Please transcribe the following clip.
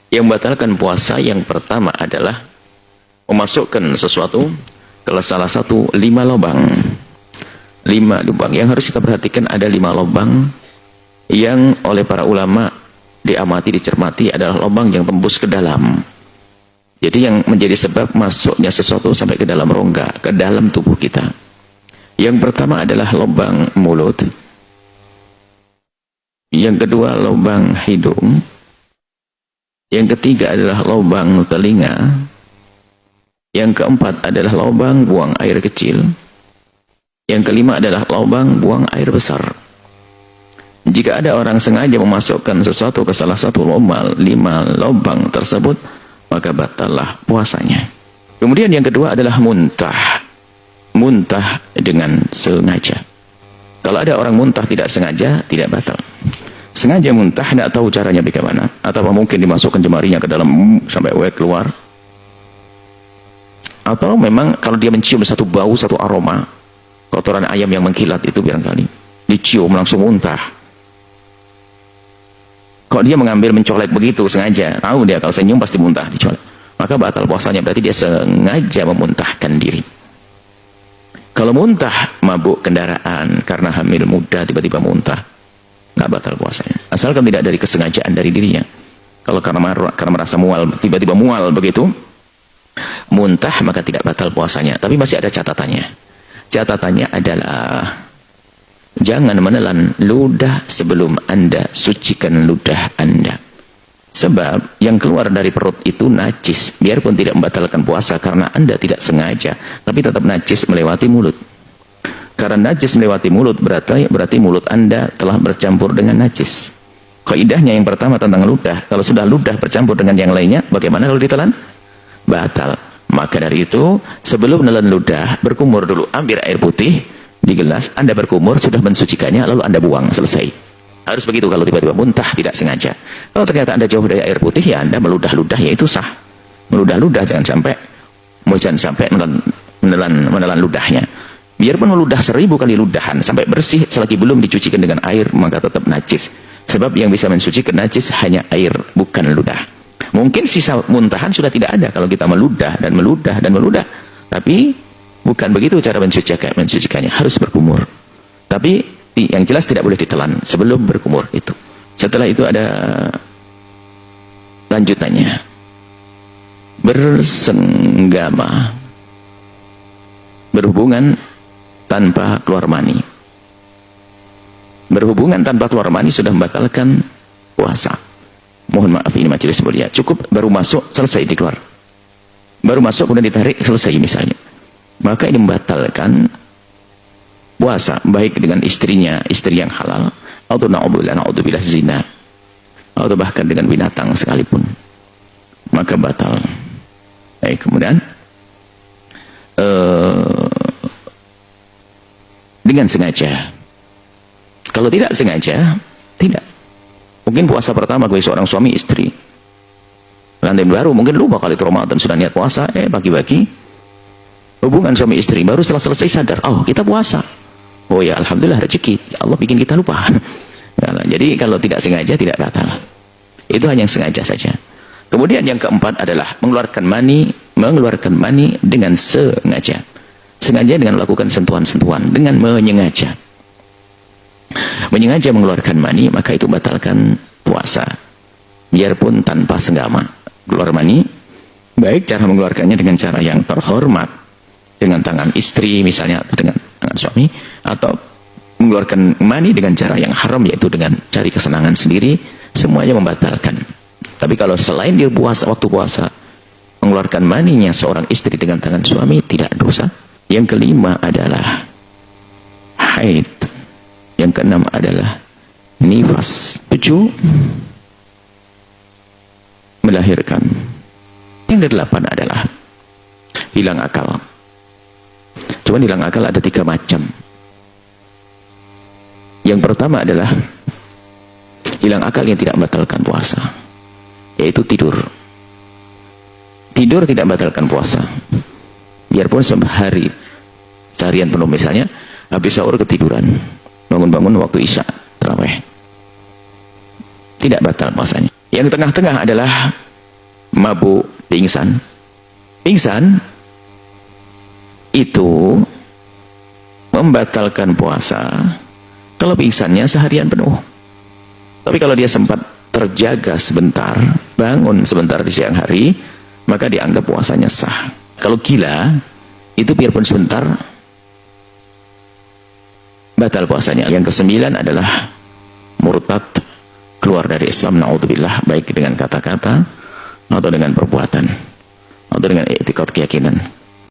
Yang membatalkan puasa yang pertama adalah memasukkan sesuatu ke salah satu 5 lubang. 5 lubang. Yang harus kita perhatikan ada 5 lubang yang oleh para ulama diamati, dicermati adalah lubang yang tembus ke dalam. Jadi yang menjadi sebab masuknya sesuatu sampai ke dalam rongga, ke dalam tubuh kita. Yang pertama adalah lubang mulut. Yang kedua lubang hidung. Yang ketiga adalah lubang telinga. Yang keempat adalah lubang buang air kecil. Yang kelima adalah lubang buang air besar. Jika ada orang sengaja memasukkan sesuatu ke salah satu lubang, 5 lubang tersebut, maka batallah puasanya. Kemudian yang kedua adalah muntah. Muntah dengan sengaja. Kalau ada orang muntah tidak sengaja, tidak batal. Sengaja muntah, tidak tahu caranya bagaimana. Atau mungkin dimasukkan jemarinya ke dalam sampai keluar. Atau memang kalau dia mencium satu bau, satu aroma, kotoran ayam yang mengkilat itu barangkali dicium langsung muntah. Kalau dia mengambil mencolek begitu sengaja, tahu dia kalau senyum pasti muntah dicolek, maka batal puasanya, berarti dia sengaja memuntahkan diri. Kalau muntah mabuk kendaraan karena hamil muda tiba-tiba muntah, nggak batal puasanya, asalkan tidak dari kesengajaan dari dirinya. Kalau karena merasa mual, tiba-tiba mual begitu muntah, maka tidak batal puasanya. Tapi masih ada catatannya. Catatannya adalah jangan menelan ludah sebelum Anda sucikan ludah Anda. Sebab yang keluar dari perut itu najis. Biarpun tidak membatalkan puasa karena Anda tidak sengaja, tapi tetap najis melewati mulut. Karena najis melewati mulut berarti mulut Anda telah bercampur dengan najis. Kaidahnya yang pertama tentang ludah. Kalau sudah ludah bercampur dengan yang lainnya, bagaimana kalau ditelan? Batal. Maka dari itu, sebelum menelan ludah, berkumur dulu. Ambil air putih di gelas, Anda berkumur, sudah mensucikannya, lalu Anda buang, selesai. Harus begitu kalau tiba-tiba muntah, tidak sengaja. Kalau ternyata Anda jauh dari air putih, ya Anda meludah-ludah, ya itu sah. Meludah-ludah, jangan sampai menelan ludahnya. Biarpun meludah 1000 kali ludahan, sampai bersih, selagi belum dicucikan dengan air, maka tetap najis. Sebab yang bisa mensucikan najis hanya air, bukan ludah. Mungkin sisa muntahan sudah tidak ada kalau kita meludah dan meludah dan meludah. Tapi bukan begitu cara mensucikannya, harus berkumur. Tapi yang jelas tidak boleh ditelan sebelum berkumur itu. Setelah itu ada lanjutannya. Bersenggama. Berhubungan tanpa keluar mani. Berhubungan tanpa keluar mani sudah membatalkan puasa. Mohon maaf, ini majelis mulia. Cukup baru masuk, selesai dikeluar. Baru masuk, kemudian ditarik, selesai misalnya. Maka ini membatalkan puasa, baik dengan istrinya, istri yang halal, atau na'udzubillah zina, atau bahkan dengan binatang sekalipun. Maka batal. Baik, kemudian dengan sengaja. Kalau tidak sengaja, tidak. Mungkin puasa pertama bagi seorang suami istri. Pengantin baru mungkin lupa kali itu Ramadan sudah niat puasa, pagi-pagi hubungan suami istri, baru setelah selesai sadar, oh kita puasa. Oh ya alhamdulillah rezeki, Allah bikin kita lupa. Jadi kalau tidak sengaja tidak batal. Itu hanya yang sengaja saja. Kemudian yang keempat adalah mengeluarkan mani dengan sengaja. Sengaja dengan melakukan sentuhan-sentuhan, dengan menyengaja. Menyengaja mengeluarkan mani, maka itu batalkan puasa. Biarpun tanpa senggama. Keluar mani, baik cara mengeluarkannya dengan cara yang terhormat, dengan tangan istri misalnya, atau dengan tangan suami, atau mengeluarkan mani dengan cara yang haram, yaitu dengan cari kesenangan sendiri, semuanya membatalkan. Tapi kalau selain dia puasa, waktu puasa, mengeluarkan maninya seorang istri dengan tangan suami, tidak dosa. Yang kelima adalah haid. Yang keenam adalah nifas. 7, melahirkan. Yang kedelapan adalah hilang akal. Cuman hilang akal ada 3 macam. Yang pertama adalah hilang akal yang tidak membatalkan puasa, yaitu tidur. Tidur tidak membatalkan puasa. Biarpun sehari seharian penuh misalnya, habis sahur ketiduran, bangun-bangun waktu isya tarawih, tidak batal puasanya. Yang tengah-tengah adalah mabuk, pingsan. Pingsan itu membatalkan puasa kalau pingsannya seharian penuh. Tapi kalau dia sempat terjaga sebentar, bangun sebentar di siang hari, maka dianggap puasanya sah. Kalau gila, itu biarpun sebentar, batal puasanya. Yang kesembilan adalah murtad, keluar dari Islam, na'udzubillah, baik dengan kata-kata atau dengan perbuatan atau dengan i'tiqad keyakinan.